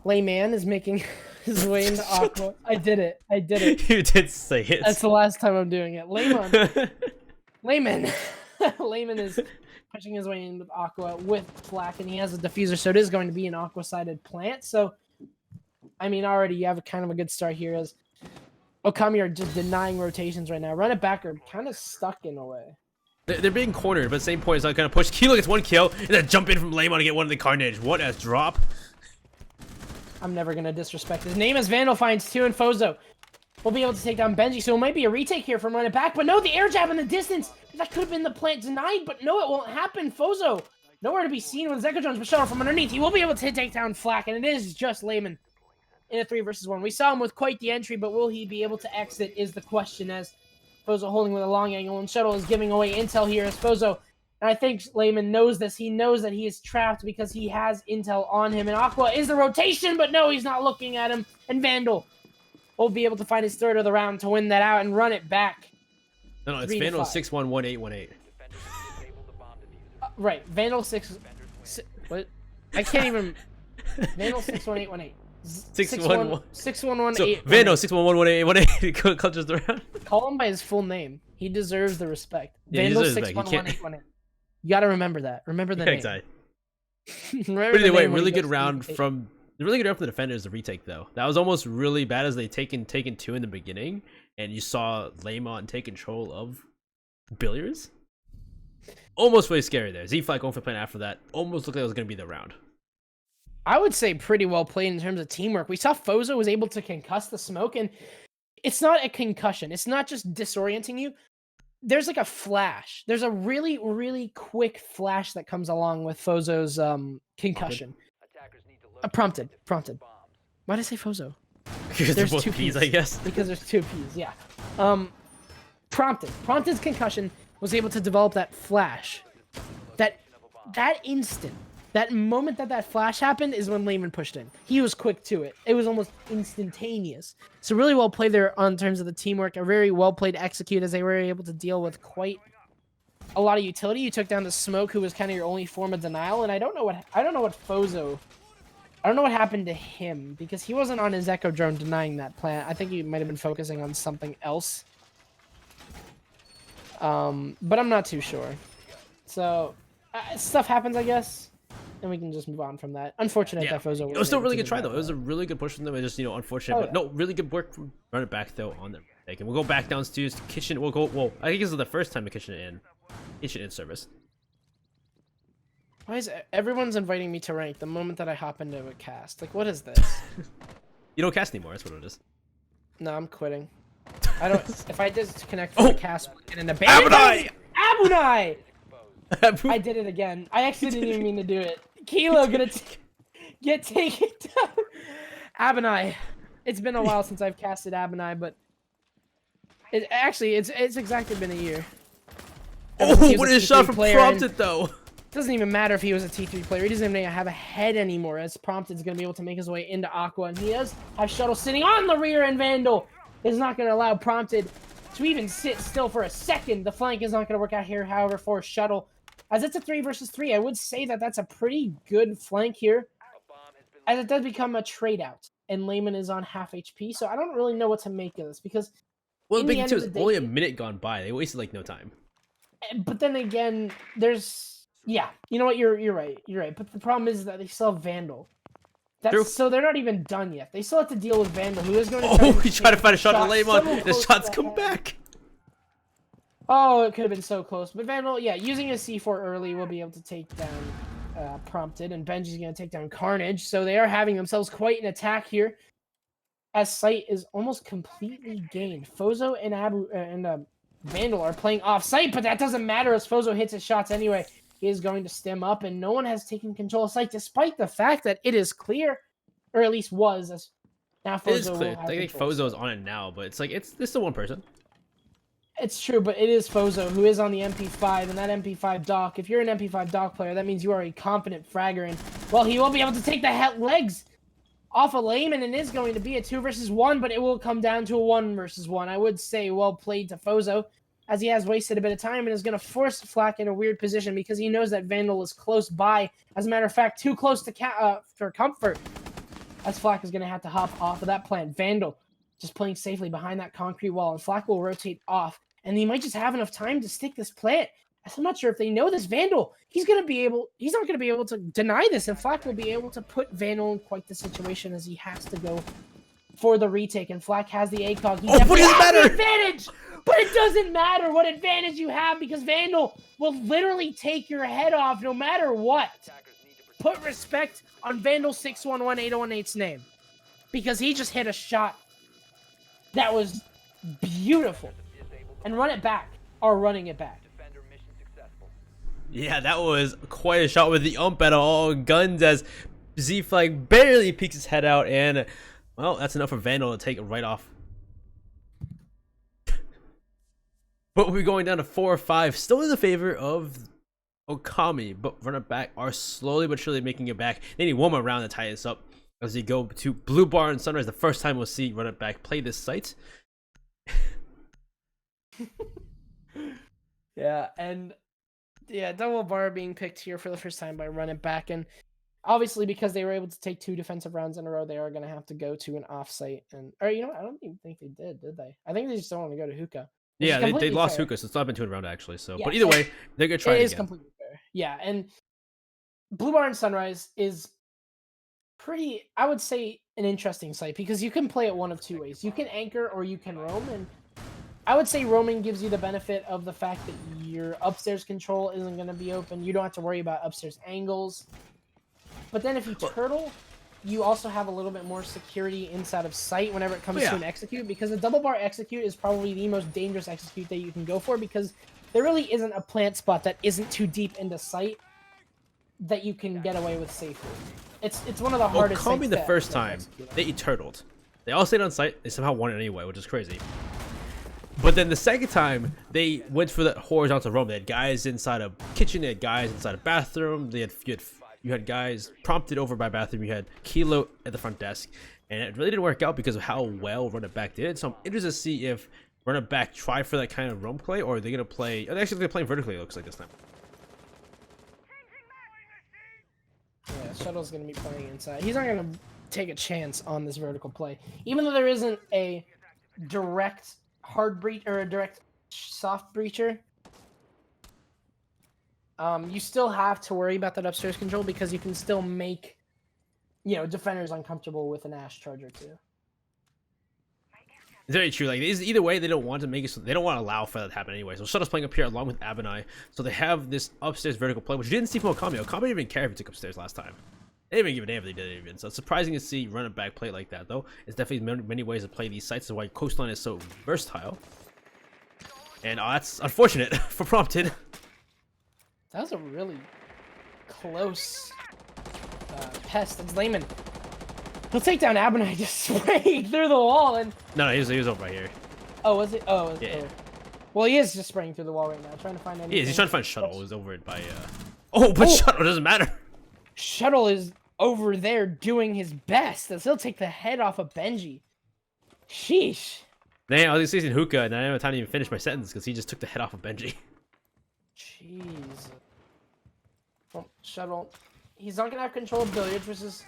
Layman is making his way into Aqua. I did it. You did say it. That's the last time I'm doing it. Layman is pushing his way in with Aqua with Flak, and he has a diffuser, so it is going to be an Aqua-sided plant. So, I mean, already you have kind of a good start here as Okami are just denying rotations right now. Run it back are kind of stuck in a way. They're being cornered, but at the same point, it's not going to push. Kilo gets one kill, and then jump in from Layman to get one of the Carnage. What a drop. I'm never going to disrespect his name as Vandal finds two, and Fozo will be able to take down Benji, so it might be a retake here from running back, but no, the air jab in the distance. That could have been the plant denied, but no, it won't happen. Fozo, nowhere to be seen with Echo Jones, but Shuttle from underneath. He will be able to take down Flak, and it is just Layman in a 3 versus 1. We saw him with quite the entry, but will he be able to exit is the question, as Fozo holding with a long angle, and Shuttle is giving away intel here as Fozo. And I think Layman knows this. He knows that he is trapped because he has intel on him. And Aqua is the rotation, but no, he's not looking at him. And Vandal will be able to find his third of the round to win that out and run it back. No, it's Vandal 6-1-1-8-1-8. Right, Vandal 6. What? I can't even. Vandal 6-1-8-1-8. 6-1-1-8. So Vandal 6-1-1-1-8-1-8 clutches the round. Call him by his full name. He deserves the respect. Yeah, Vandal 6-1-1-8-1-8. You gotta remember that. Remember the name. But either way, really good round from the defenders. The retake though, that was almost really bad as they taken 2 in the beginning, and you saw Laymon take control of Billiards. Almost really scary there. Z-Flag going for plan after that. Almost looked like it was gonna be the round. I would say pretty well played in terms of teamwork. We saw Fozo was able to concuss the smoke, and it's not a concussion. It's not just disorienting you. there's like a flash. There's a really, really quick flash that comes along with Fozo's concussion. Prompted. Why did I say Fozo? Because there's both P's, I guess. Because there's two P's, yeah. Prompted's concussion was able to develop that flash. That instant, that moment that flash happened is when Lehman pushed in. He was quick to it. It was almost instantaneous. So really well played there on terms of the teamwork. A very well played execute as they were able to deal with quite a lot of utility. You took down the Smoke, who was kind of your only form of denial, and I don't know what Fozo. I don't know what happened to him because he wasn't on his Echo drone denying that plant. I think he might have been focusing on something else. But I'm not too sure. So stuff happens, I guess, and we can just move on from that. Unfortunate that Fozo. It was still a really good try though. It was a really good push from them. It just unfortunate, but no, really good work from run it back though on them. And we'll go back downstairs to kitchen. We'll go. Well, I think this is the first time the kitchen in service. Why is everyone's inviting me to rank the moment that I hop into a cast? Like, what is this? You don't cast anymore. That's what it is. No, I'm quitting. I don't. If I disconnect from the cast, we'll get an abandoned. Abunai! I did it again. I actually didn't even mean to do it. Kilo gonna get taken down. Abunai. It's been a while since I've casted Abunai, but it's exactly been a year. Oh, what a shot from Prompted though. Doesn't even matter if he was a T3 player. He doesn't even have a head anymore, as Prompted's going to be able to make his way into Aqua. And he does have Shuttle sitting on the rear, and Vandal is not going to allow Prompted to even sit still for a second. The flank is not going to work out here, however, for Shuttle. As it's a 3 versus 3, I would say that that's a pretty good flank here, as it does become a trade-out. And Lehman is on half HP, so I don't really know what to make of this, because... Well, the big thing too is only a minute gone by. They wasted, like, no time. But then again, there's... Yeah, you know what? You're right. You're right. But the problem is that they still have Vandal. So they're not even done yet. They still have to deal with Vandal, who is going to. Oh, he tried to find a shot to Lemon. The shots come back. Oh, it could have been so close. But Vandal, yeah, using his C4 early will be able to take down Prompted, and Benji's going to take down Carnage. So they are having themselves quite an attack here, as Sight is almost completely gained. Fozo and Vandal are playing off Sight, but that doesn't matter as Fozo hits his shots anyway. He is going to stem up, and no one has taken control of Sight, despite the fact that it is clear, or at least was. As now Fozo it is clear. I think Fozo is on it now, but it's like it's still one person. It's true, but it is Fozo who is on the MP5, and that MP5 dock. If you're an MP5 dock player, that means you are a confident fragger, and well, he will be able to take the legs off of Lehman, and is going to be a 2 versus 1, but it will come down to a 1 versus 1. I would say well played to Fozo, as he has wasted a bit of time and is going to force Flak in a weird position because he knows that Vandal is close by. As a matter of fact, too close to for comfort, as Flak is going to have to hop off of that plant. Vandal just playing safely behind that concrete wall, and Flak will rotate off, and he might just have enough time to stick this plant. I'm not sure if they know this Vandal. He's not going to be able to deny this, and Flak will be able to put Vandal in quite the situation as he has to go for the retake, and Flak has the ACOG. He what does it matter? Advantage! But it doesn't matter what advantage you have, because Vandal will literally take your head off no matter what. Put respect on Vandal 611818's name, because he just hit a shot that was beautiful. And run it back, or running it back. Yeah, that was quite a shot with the ump at all guns as Z-Flag barely peeks his head out, and well, that's enough for Vandal to take it right off. But we're going down to 4 or 5, still in the favor of Okami, but run it back are slowly but surely making it back. They need one more round to tie this up as we go to Blue Bar and Sunrise. The first time we'll see run it back play this site. Yeah, and yeah, double bar being picked here for the first time by run it back, and obviously because they were able to take 2 defensive rounds in a row, they are going to have to go to an offsite. And or you know, I don't even think they did they? I think they just don't want to go to hookah. Yeah, they lost hookah, so it's not been 2 in a round actually. So, yeah, but either way, they're gonna try it again. It is completely fair. Yeah, and Blue Bar and Sunrise is pretty, I would say, an interesting site because you can play it one of 2 ways. You can anchor or you can roam, and I would say roaming gives you the benefit of the fact that your upstairs control isn't going to be open. You don't have to worry about upstairs angles. But then if you turtle, you also have a little bit more security inside of sight whenever it comes to an execute, because the double bar execute is probably the most dangerous execute that you can go for, because there really isn't a plant spot that isn't too deep into sight that you can get away with safely. It's one of the hardest things. Okami the first time, they turtled. They all stayed on site. They somehow won it anyway, which is crazy. But then the second time, they went for that horizontal roam. They had guys inside a kitchen. They had guys inside a bathroom. You had guys prompted over by bathroom. You had Kilo at the front desk. And it really didn't work out because of how well Run It Back did. So I'm interested to see if Run It Back try for that kind of roam play, or are they going to play... They're actually going to play vertically, it looks like, this time. Yeah, Shuttle's going to be playing inside. He's not going to take a chance on this vertical play. Even though there isn't a direct hard breach or a direct soft breacher, you still have to worry about that upstairs control, because you can still make, defenders uncomfortable with an Ash charge or two. It's very true. Like, either way, they don't want to make it. So they don't want to allow for that to happen anyway. So Shuttle's playing up here along with Abinai. So they have this upstairs vertical play, which you didn't see from Okami. Okami didn't even care if he took upstairs last time. They didn't even give a damn if they did it even. So it's surprising to see Run It Back play like that, though. It's definitely many ways to play these sites. That's why Coastline is so versatile. And that's unfortunate for Prompted. That was a really close pest. It's Layman. He'll take down Abinai just spraying through the wall. And No, he was over right here. Oh, was it? Oh, yeah. Well, he is just spraying through the wall right now, trying to find anything. He's trying to find Shuttle. It was over it by... but Shuttle doesn't matter. Shuttle is over there doing his best, as he'll take the head off of Benji. Sheesh. Man, I was using Hookah, and I didn't have time to even finish my sentence because he just took the head off of Benji. Jeez. Well, Shuttle, he's not going to have control of billiards, which is...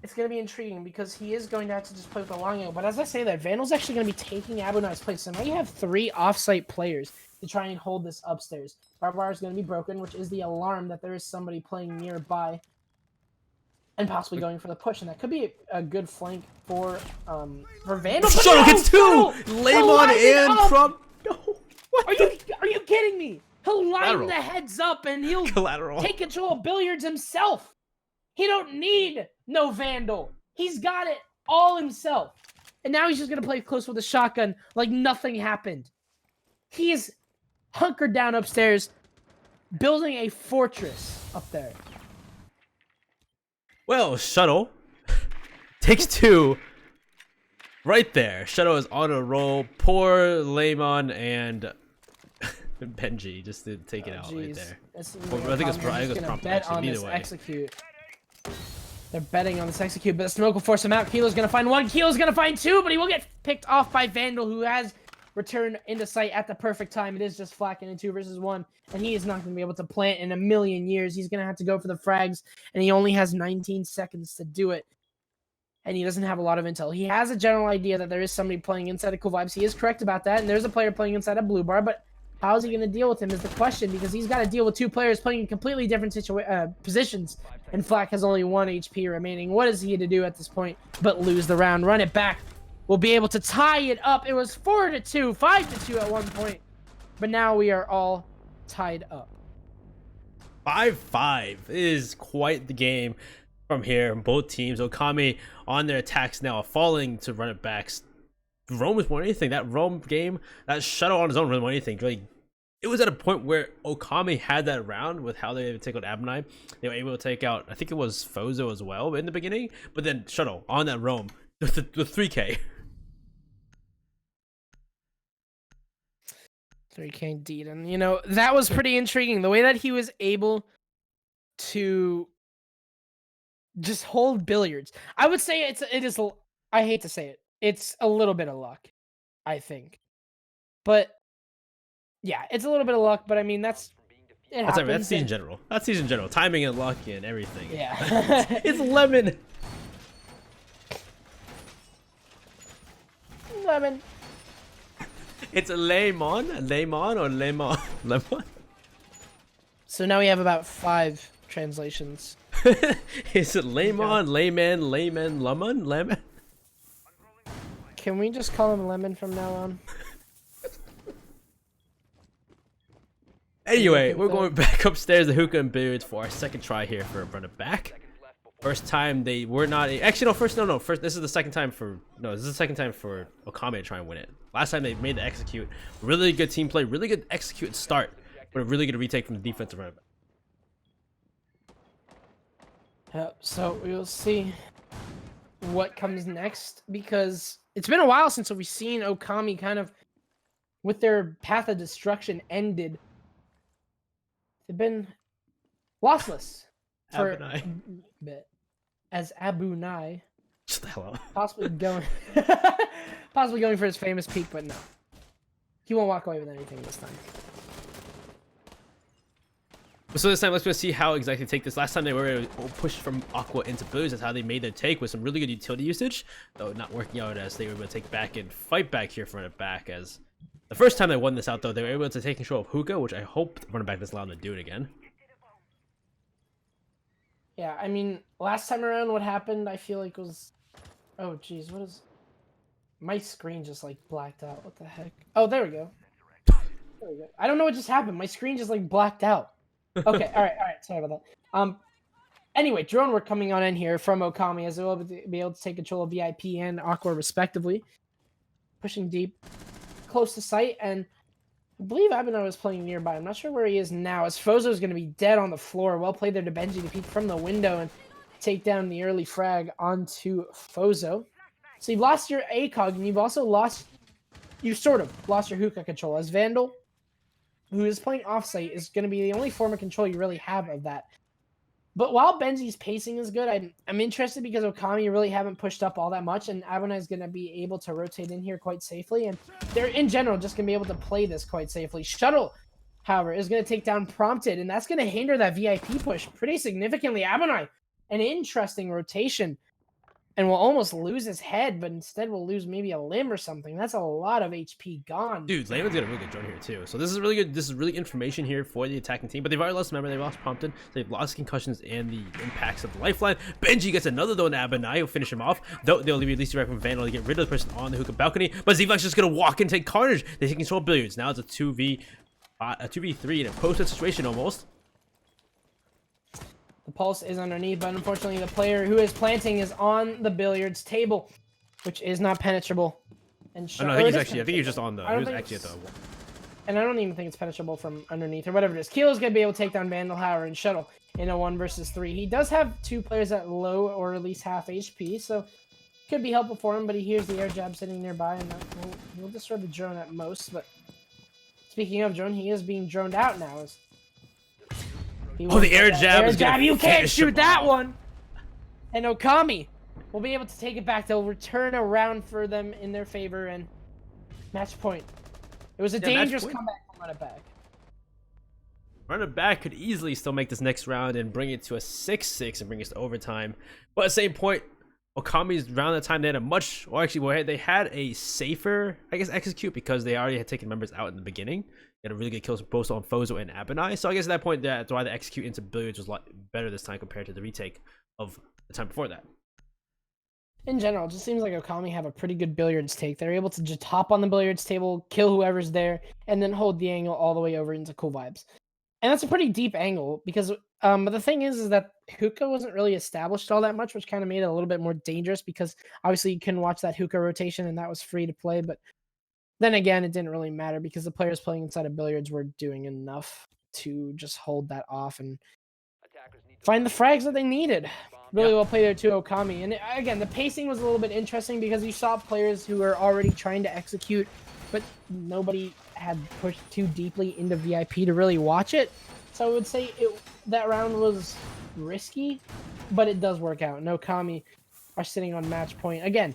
It's going to be intriguing, because he is going to have to just play with the long angle. But as I say that, Vandal's actually going to be taking Abinai's place. So now you have 3 off-site players to try and hold this upstairs. Barbed wire is going to be broken, which is the alarm that there is somebody playing nearby and possibly going for the push. And that could be a good flank for Vandal. Shuttle gets 2! Lamon and Trump. No. Are you kidding me? He'll line the heads up and he'll take control of billiards himself. He don't need no Vandal. He's got it all himself. And now he's just going to play close with a shotgun like nothing happened. He is hunkered down upstairs, building a fortress up there. Well, Shuttle takes 2 right there. Shuttle is on a roll. Poor Lamon and Benji just to take it out right there. I think it's Prompt bet on this execute. They're betting on this execute, but the smoke will force him out. Kilo's gonna find 1, Kilo's gonna find 2, but he will get picked off by Vandal, who has returned into sight at the perfect time. It is just Flacken in 2 versus 1, and he is not gonna be able to plant in a million years. He's gonna have to go for the frags, and he only has 19 seconds to do it. And he doesn't have a lot of intel. He has a general idea that there is somebody playing inside of Cool Vibes. He is correct about that, and there's a player playing inside of Blue Bar, but how is he going to deal with him is the question, because he's got to deal with 2 players playing in completely different positions, and Flack has only 1 HP remaining. What is he to do at this point but lose the round? Run It Back. We'll be able to tie it up. It was 4-2, 5-2 at one point, but now we are all tied up. 5-5 is quite the game from here. Both teams, Okami on their attacks now, falling to Run It Back's. Rome was more than anything. That Rome game, that Shuttle on his own, really more than anything. Like, it was at a point where Okami had that round with how they would take out Abinai. They were able to take out, I think it was Fozo as well in the beginning. But then Shuttle on that Rome with 3K. 3K indeed. And, that was pretty intriguing. The way that he was able to just hold billiards. I would say it is, I hate to say it, it's a little bit of luck, I think. But, yeah, it's a little bit of luck, but I mean, that's season general. That's season general. Timing and luck and everything. Yeah. It's Lemon. Lemon. It's a Lemon or Lemon? Lemon? So now we have about 5 translations. Is it Lemon, Layman, Layman, Lemon, Lemon? Can we just call him Lemon from now on? Anyway, we're going back upstairs to Hookah and Billiards for our second try here for Run It Back. First time they were not actually no first no first this is the second time for Okami to try and win it. Last time they made the execute, really good team play, really good execute start, but a really good retake from the defensive running back. So we'll see what comes next, because it's been a while since we've seen Okami kind of with their path of destruction ended. They've been lossless for a bit, as Abu Nai Shut the hell up. possibly going for his famous peak, but no, he won't walk away with anything this time. So this time, let's go see how exactly take this. Last time they were pushed from Aqua into Blues. That's how they made their take, with some really good utility usage, though not working out as they were able to take back and fight back here for run it back. As the first time they won this out, though, they were able to take control of Hookah, which I hope running back this allowed them to do it again. Yeah, I mean, last time around, what happened, I feel like was, oh geez, what is, my screen just like blacked out. What the heck? Oh, there we go. There we go. I don't know what just happened. My screen just like blacked out. Okay, all right, sorry about that. Anyway, drone work coming on in here from Okami, as well be able to take control of VIP and Aqua respectively, pushing deep, close to sight, and I believe Abino was playing nearby. I'm not sure where he is now, as Fozo is going to be dead on the floor. Well played there to Benji to peek from the window and take down the early frag onto Fozo. So you've lost your ACOG, and you've also lost, you sort of lost your hookah control, as Vandal, who is playing offsite, is going to be the only form of control you really have of that. But while Benji's pacing is good, I'm interested because Okami really haven't pushed up all that much, and Abonai is going to be able to rotate in here quite safely, and they're in general just going to be able to play this quite safely. Shuttle, however, is going to take down Prompted, and that's going to hinder that VIP push pretty significantly. Abonai, an interesting rotation, and will almost lose his head, but instead will lose maybe a limb or something. That's a lot of HP gone. Dude, Layman's got a really good drone here too. So this is really good. This is really information here for the attacking team. But they've already lost, remember, they've lost Prompton. They've lost concussions and the impacts of the lifeline. Benji gets another though, and Abanai will finish him off. Though they'll release direct from Vandal to get rid of the person on the hookah balcony. But Zivak's just gonna walk and take carnage. They take control of Billiards. Now it's a 2v3 in a posted situation almost. The pulse is underneath, but unfortunately the player who is planting is on the Billiards table, which is not penetrable. And I think he's actually, I think he's just on the, he was actually at the wall. And I don't even think it's penetrable from underneath or whatever it is. Kilo's going to be able to take down Vandal, Hauer, and Shuttle in a 1 versus 3. He does have 2 players at low or at least half HP, so could be helpful for him, but he hears the air jab sitting nearby, and he'll destroy the drone at most. But speaking of drone, he is being droned out now. Oh, the air jab is gonna you can't shoot that one! And Okami will be able to take it back. They'll return around for them in their favor, and match point. It was a dangerous comeback from Run It Back. Run It Back could easily still make this next round and bring it to a 6-6 and bring us to overtime. But at the same point, Okami's round of time, they had a much, or actually, well, they had a safer, I guess, execute because they already had taken members out in the beginning. They had a really good kills both on Fozo and Abanai. So I guess at that point, that's why the execute into Billiards was a lot better this time compared to the retake of the time before that. In general, it just seems like Okami have a pretty good Billiards take. They're able to just hop on the Billiards table, kill whoever's there, and then hold the angle all the way over into Cool Vibes. And that's a pretty deep angle because, but the thing is that hookah wasn't really established all that much, which kind of made it a little bit more dangerous because obviously you couldn't watch that hookah rotation and that was free to play. But then again, it didn't really matter because the players playing inside of Billiards were doing enough to just hold that off and find the frags that they needed. Really well played there too, Okami. And again, the pacing was a little bit interesting because you saw players who were already trying to execute, but nobody had pushed too deeply into VIP to really watch it. So I would say that round was risky, but it does work out. And Okami are sitting on match point. Again,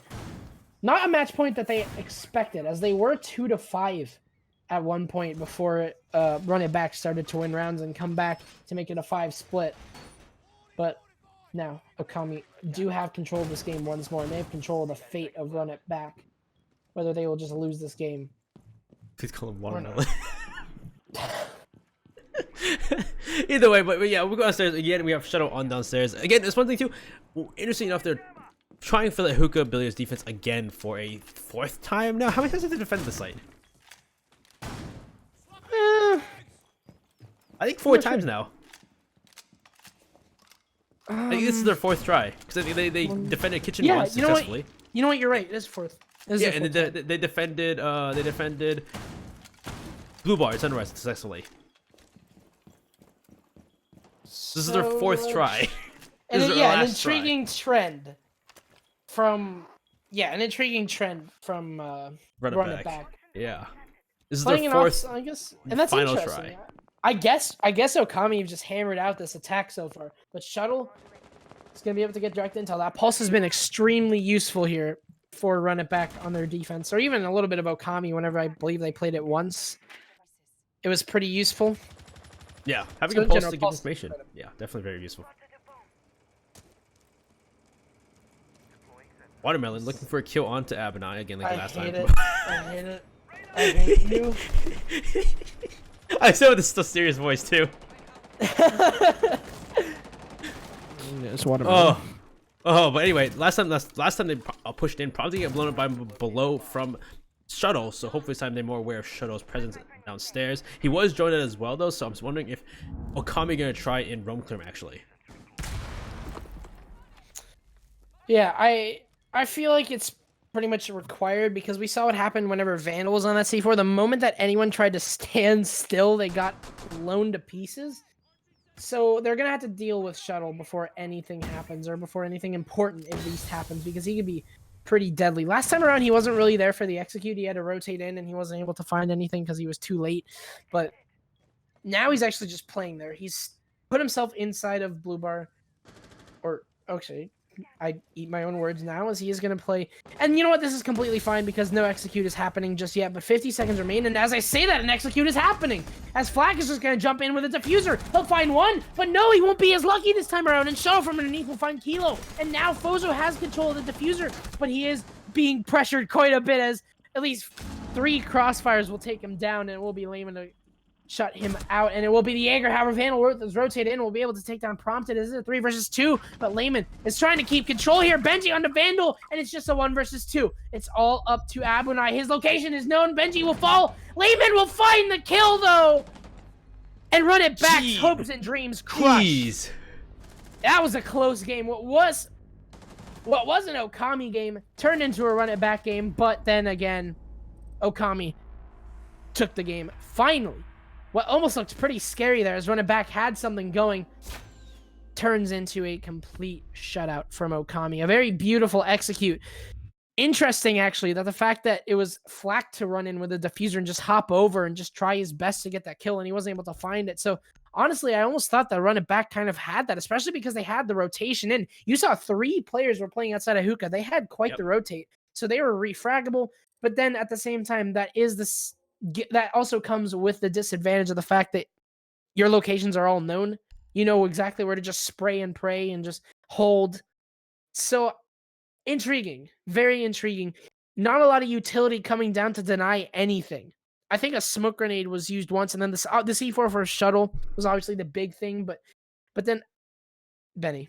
not a match point that they expected, as they were 2-5 at one point before Run It Back started to win rounds and come back to make it a 5 split. But now Okami do have control of this game once more, and they have control of the fate of Run It Back, whether they will just lose this game. Please call him watermelon. Either way, but yeah, we'll go downstairs again. We have Shuttle on downstairs again. There's one thing too. Interesting enough, they're trying for the hookah Billiards defense again for a 4th time now. How many times have they defended the site? I think 4 times now. I think this is their fourth try because they defended kitchen once successfully. You know what? You're right. It is fourth. Yeah, and they defended blue bar sunrise successfully. This is their fourth try. And an intriguing trend from run it back. Yeah, this is their fourth. I guess, and that's final try. I guess Okami have just hammered out this attack so far, but Shuttle is gonna be able to get direct intel. That pulse has been extremely useful here for run it back on their defense, or even a little bit of Okami. Whenever I believe they played it once, it was pretty useful. Yeah, having a pulse to give information. Yeah, definitely very useful. Watermelon looking for a kill onto Abinai again, like last time. I hate it. I hate you. I said with a serious voice too. It's Watermelon. But anyway, last time they pushed in, probably get blown up by below from Shuttle. So hopefully this time they're more aware of Shuttle's presence downstairs. He was joined in as well though, so I'm just wondering if Okami gonna try in roam clear actually. Yeah, I feel like it's pretty much required because we saw what happened whenever Vandal was on that C4. The moment that anyone tried to stand still, they got blown to pieces. So they're going to have to deal with Shuttle before anything happens or before anything important at least happens because he could be pretty deadly. Last time around, he wasn't really there for the execute. He had to rotate in and he wasn't able to find anything because he was too late. But now he's actually just playing there. He's put himself inside of Blue Bar. Or, actually, I eat my own words now as he is going to play. And you know what? This is completely fine because no execute is happening just yet. But 50 seconds remain. And as I say that, an execute is happening. As Flak is just going to jump in with a diffuser. He'll find one. But no, he won't be as lucky this time around. And Shuttle from underneath will find Kilo. And now Fozo has control of the diffuser. But he is being pressured quite a bit as at least 3 crossfires will take him down. And it will be Lehman to shut him out, and it will be the Jaeger. However, Vandal that's rotated in will be able to take down Prompted. This is a 3 versus 2, but Lehman is trying to keep control here. Benji onto Vandal, and it's just a 1 versus 2. It's all up to Abunai. His location is known. Benji will fall. Lehman will find the kill, though, and run it back. Hopes and dreams crushed. Jeez. That was a close game. What was an Okami game turned into a run it back game, but then again, Okami took the game finally. What almost looked pretty scary there as running back had something going, turns into a complete shutout from Okami. A very beautiful execute. Interesting, actually, that the fact that it was Flak to run in with a diffuser and just hop over and just try his best to get that kill, and he wasn't able to find it. So, honestly, I almost thought that run it back kind of had that, especially because they had the rotation in. You saw 3 players were playing outside of hookah. They had quite the rotate, so they were refraggable. But then at the same time, that also comes with the disadvantage of the fact that your locations are all known. You know exactly where to just spray and pray and just hold. So intriguing, very intriguing. Not a lot of utility coming down to deny anything. I think a smoke grenade was used once, and then the C4 for a shuttle was obviously the big thing. But then Benny,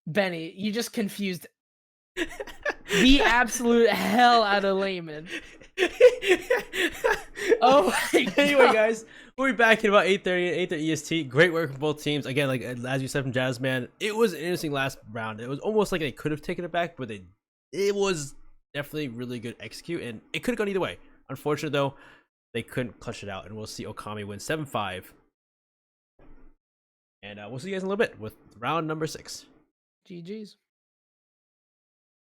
you just confused the absolute hell out of Lehman. Oh my God. Anyway, guys, we'll be back in about 8:30 EST. Great work from both teams. Again, like as you said from Jazzman, it was an interesting last round. It was almost like they could have taken it back, but it was definitely really good execute, and it could have gone either way. Unfortunately, though, they couldn't clutch it out, and we'll see Okami win 7-5. And we'll see you guys in a little bit with round number 6. GG's.